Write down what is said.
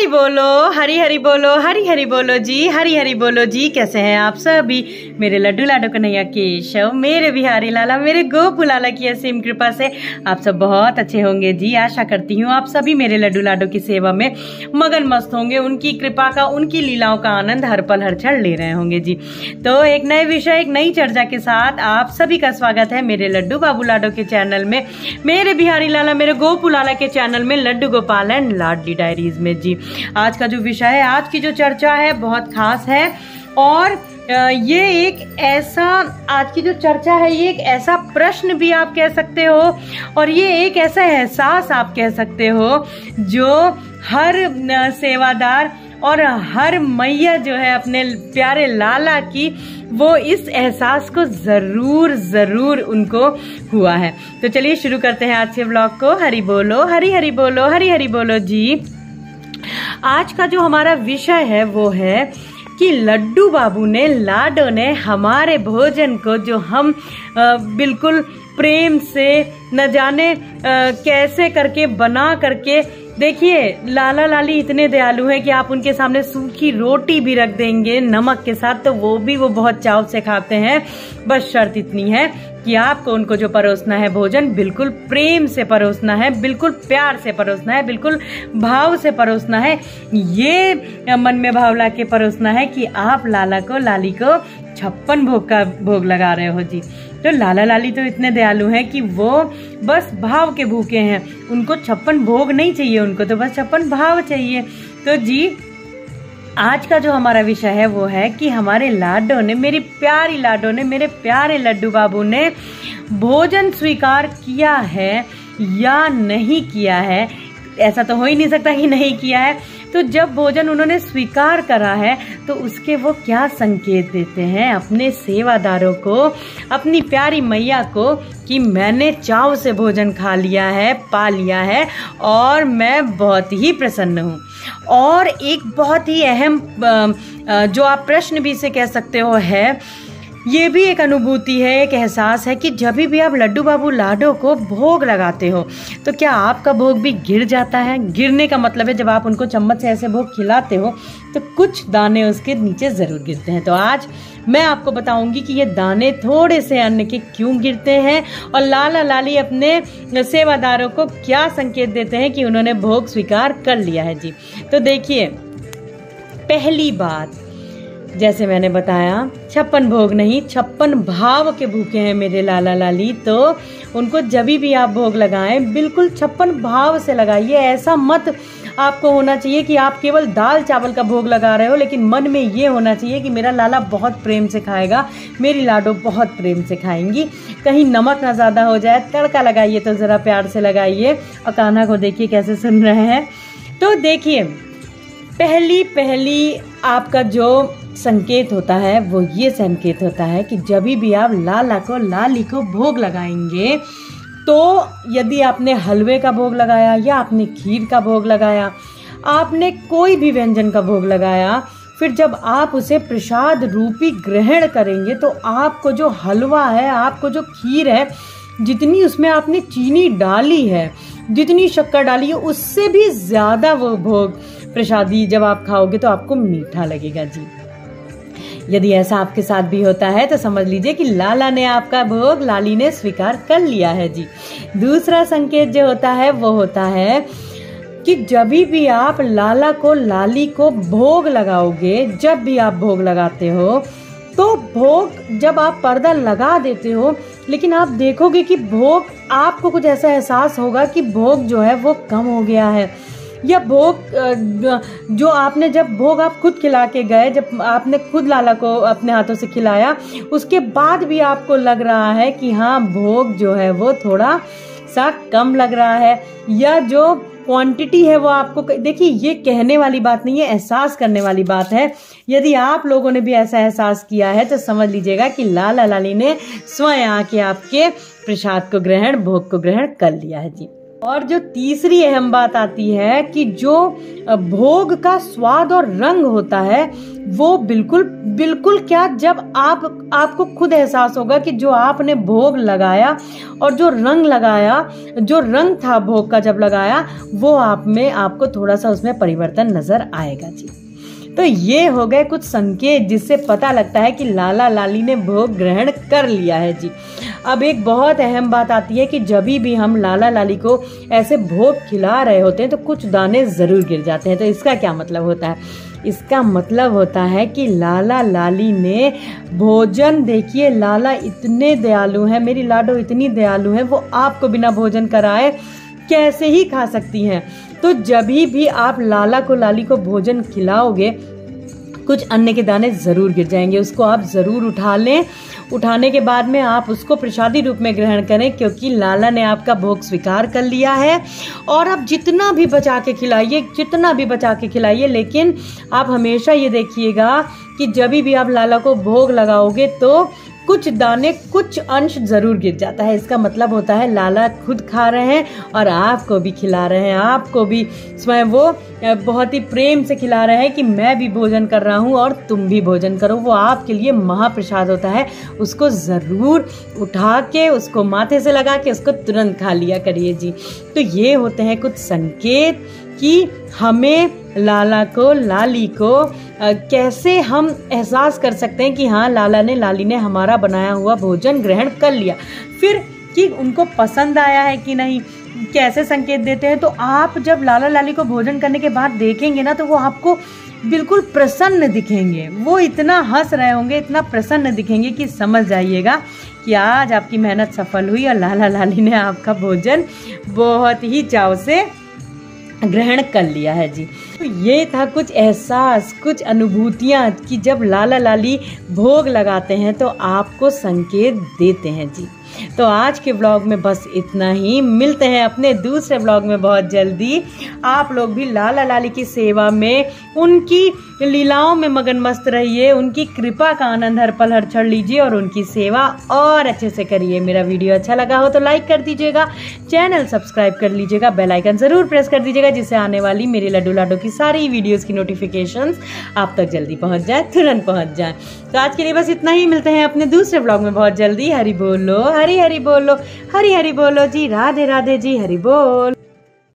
हरी बोलो, हरी हरी बोलो, हरी हरी बोलो जी, हरी हरी बोलो जी। कैसे हैं आप सभी मेरे लड्डू लाडो कन्हैया केशव, मेरे बिहारी लाला, मेरे गोपू लाला की असीम कृपा से आप सब बहुत अच्छे होंगे जी। आशा करती हूँ आप सभी मेरे लड्डू लाडो की सेवा में मगन मस्त होंगे, उनकी कृपा का, उनकी लीलाओं का आनंद हर पल हर क्षण ले रहे होंगे जी। तो एक नए विषय, एक नई चर्चा के साथ आप सभी का स्वागत है मेरे लड्डू बाबू लाडो के चैनल में, मेरे बिहारी लाला, मेरे गोपू लाला के चैनल में लड्डू गोपाल एंड लाडली डायरीज में जी। आज का जो विषय है, आज की जो चर्चा है बहुत खास है और ये एक ऐसा, आज की जो चर्चा है ये एक ऐसा प्रश्न भी आप कह सकते हो और ये एक ऐसा एहसास आप कह सकते हो जो हर सेवादार और हर मैया जो है अपने प्यारे लाला की, वो इस एहसास को जरूर जरूर उनको हुआ है। तो चलिए शुरू करते हैं आज के ब्लॉग को। हरी बोलो, हरी हरी बोलो, हरी हरी बोलो जी। आज का जो हमारा विषय है वो है कि लड्डू बाबू ने, लाडो ने हमारे भोजन को, जो हम बिल्कुल प्रेम से न जाने कैसे करके बना करके, देखिए लाला लाली इतने दयालु हैं कि आप उनके सामने सूखी रोटी भी रख देंगे नमक के साथ तो वो बहुत चाव से खाते हैं। बस शर्त इतनी है कि आपको उनको जो परोसना है भोजन, बिल्कुल प्रेम से परोसना है, बिल्कुल प्यार से परोसना है, बिल्कुल भाव से परोसना है। ये मन में भाव ला के परोसना है कि आप लाला को, लाली को 56 भोग का भोग लगा रहे हो जी। तो लाला लाली तो इतने दयालु हैं कि वो बस भाव के भूखे हैं, उनको 56 भोग नहीं चाहिए, उनको तो बस 56 भाव चाहिए। तो जी आज का जो हमारा विषय है वो है कि हमारे लाडो ने, मेरी प्यारी लाडो ने, मेरे प्यारे लड्डू बाबू ने भोजन स्वीकार किया है या नहीं किया है। ऐसा तो हो ही नहीं सकता कि नहीं किया है। तो जब भोजन उन्होंने स्वीकार करा है तो उसके वो क्या संकेत देते हैं अपने सेवादारों को, अपनी प्यारी मैया को, कि मैंने चाव से भोजन खा लिया है, पा लिया है और मैं बहुत ही प्रसन्न हूँ। और एक बहुत ही अहम जो आप प्रश्न भी से कह सकते हो है, ये भी एक अनुभूति है, एक एहसास है कि जब भी आप लड्डू बाबू लाडो को भोग लगाते हो तो क्या आपका भोग भी गिर जाता है? गिरने का मतलब है जब आप उनको चम्मच से ऐसे भोग खिलाते हो तो कुछ दाने उसके नीचे जरूर गिरते हैं। तो आज मैं आपको बताऊंगी कि ये दाने थोड़े से अन्न के क्यों गिरते हैं और लाला लाली अपने सेवादारों को क्या संकेत देते हैं कि उन्होंने भोग स्वीकार कर लिया है जी। तो देखिए, पहली बात, जैसे मैंने बताया 56 भोग नहीं, 56 भाव के भूखे हैं मेरे लाला लाली। तो उनको जब भी आप भोग लगाएं बिल्कुल 56 भाव से लगाइए। ऐसा मत आपको होना चाहिए कि आप केवल दाल चावल का भोग लगा रहे हो, लेकिन मन में ये होना चाहिए कि मेरा लाला बहुत प्रेम से खाएगा, मेरी लाडो बहुत प्रेम से खाएंगी। कहीं नमक ना ज़्यादा हो जाए, तड़का लगाइए तो ज़रा प्यार से लगाइए। और कान्हा को देखिए कैसे सुन रहे हैं। तो देखिए, पहली आपका जो संकेत होता है वो ये संकेत होता है कि जब भी आप लाला को, लाली को भोग लगाएंगे तो यदि आपने हलवे का भोग लगाया या आपने खीर का भोग लगाया, आपने कोई भी व्यंजन का भोग लगाया, फिर जब आप उसे प्रसाद रूपी ग्रहण करेंगे तो आपको जो हलवा है, आपको जो खीर है, जितनी उसमें आपने चीनी डाली है, जितनी शक्कर डाली है, उससे भी ज्यादा वो भोग प्रसादी जब आप खाओगे तो आपको मीठा लगेगा जी। यदि ऐसा आपके साथ भी होता है तो समझ लीजिए कि लाला ने आपका भोग, लाली ने स्वीकार कर लिया है जी। दूसरा संकेत जो होता है वो होता है कि जब भी आप लाला को, लाली को भोग लगाओगे, जब भी आप भोग लगाते हो तो भोग जब आप पर्दा लगा देते हो, लेकिन आप देखोगे कि भोग, आपको कुछ ऐसा एहसास होगा कि भोग जो है वो कम हो गया है, या भोग जो आपने, जब भोग आप खुद खिला के गए, जब आपने खुद लाला को अपने हाथों से खिलाया, उसके बाद भी आपको लग रहा है कि हाँ भोग जो है वो थोड़ा सा कम लग रहा है, या जो क्वांटिटी है वो आपको, देखिए ये कहने वाली बात नहीं है, एहसास करने वाली बात है। यदि आप लोगों ने भी ऐसा एहसास किया है तो समझ लीजिएगा कि लाला लाली ने स्वयं आके आपके प्रसाद को ग्रहण, भोग को ग्रहण कर लिया है जी। और जो तीसरी अहम बात आती है कि जो भोग का स्वाद और रंग होता है वो बिल्कुल बिल्कुल क्या, जब आपको खुद एहसास होगा कि जो आपने भोग लगाया और जो रंग लगाया, जो रंग था भोग का जब लगाया, वो आप में आपको थोड़ा सा उसमें परिवर्तन नजर आएगा जी। तो ये हो गए कुछ संकेत जिससे पता लगता है कि लाला लाली ने भोग ग्रहण कर लिया है जी। अब एक बहुत अहम बात आती है कि जब भी हम लाला लाली को ऐसे भोग खिला रहे होते हैं तो कुछ दाने जरूर गिर जाते हैं। तो इसका क्या मतलब होता है? इसका मतलब होता है कि लाला लाली ने भोजन, देखिए लाला इतने दयालु हैं, मेरी लाडो इतनी दयालु हैं, वो आपको बिना भोजन कराए कैसे ही खा सकती हैं। तो जब भी आप लाला को लाली को भोजन खिलाओगे कुछ अन्न के दाने जरूर गिर जाएंगे, उसको आप जरूर उठा लें। उठाने के बाद में आप उसको प्रसादी रूप में ग्रहण करें, क्योंकि लाला ने आपका भोग स्वीकार कर लिया है। और आप जितना भी बचा के खिलाइए, जितना भी बचा के खिलाइए, लेकिन आप हमेशा ये देखिएगा कि जब भी आप लाला को भोग लगाओगे तो कुछ दाने, कुछ अंश जरूर गिर जाता है। इसका मतलब होता है लाला खुद खा रहे हैं और आपको भी खिला रहे हैं, आपको भी स्वयं वो बहुत ही प्रेम से खिला रहे हैं कि मैं भी भोजन कर रहा हूँ और तुम भी भोजन करो। वो आपके लिए महाप्रसाद होता है, उसको जरूर उठा के, उसको माथे से लगा के उसको तुरंत खा लिया करिए जी। तो ये होते हैं कुछ संकेत कि हमें लाला को, लाली को कैसे हम एहसास कर सकते हैं कि हाँ लाला ने, लाली ने हमारा बनाया हुआ भोजन ग्रहण कर लिया। फिर कि उनको पसंद आया है कि नहीं, कैसे संकेत देते हैं? तो आप जब लाला लाली को भोजन करने के बाद देखेंगे ना तो वो आपको बिल्कुल प्रसन्न दिखेंगे, वो इतना हंस रहे होंगे, इतना प्रसन्न दिखेंगे कि समझ जाइएगा कि आज आपकी मेहनत सफल हुई और लाला लाली ने आपका भोजन बहुत ही चाव से ग्रहण कर लिया है जी। तो ये था कुछ एहसास, कुछ अनुभूतियाँ कि जब लाला लाली भोग लगाते हैं तो आपको संकेत देते हैं जी। तो आज के व्लॉग में बस इतना ही, मिलते हैं अपने दूसरे व्लॉग में बहुत जल्दी। आप लोग भी लाला लाली की सेवा में, उनकी लीलाओं में मगन मस्त रहिए, उनकी कृपा का आनंद हर पल हर क्षण लीजिए और उनकी सेवा और अच्छे से करिए। मेरा वीडियो अच्छा लगा हो तो लाइक कर दीजिएगा, चैनल सब्सक्राइब कर लीजिएगा, बेल आइकन जरूर प्रेस कर दीजिएगा जिससे आने वाली मेरे लड्डू लाडो की सारी वीडियोस की नोटिफिकेशंस आप तक जल्दी पहुंच जाए, तुरंत पहुंच जाए। तो आज के लिए बस इतना ही, मिलते हैं अपने दूसरे व्लॉग में बहुत जल्दी। हरि बोलो, हरि हरि बोलो, हरि हरि बोलो जी, राधे राधे जी, हरि बोल।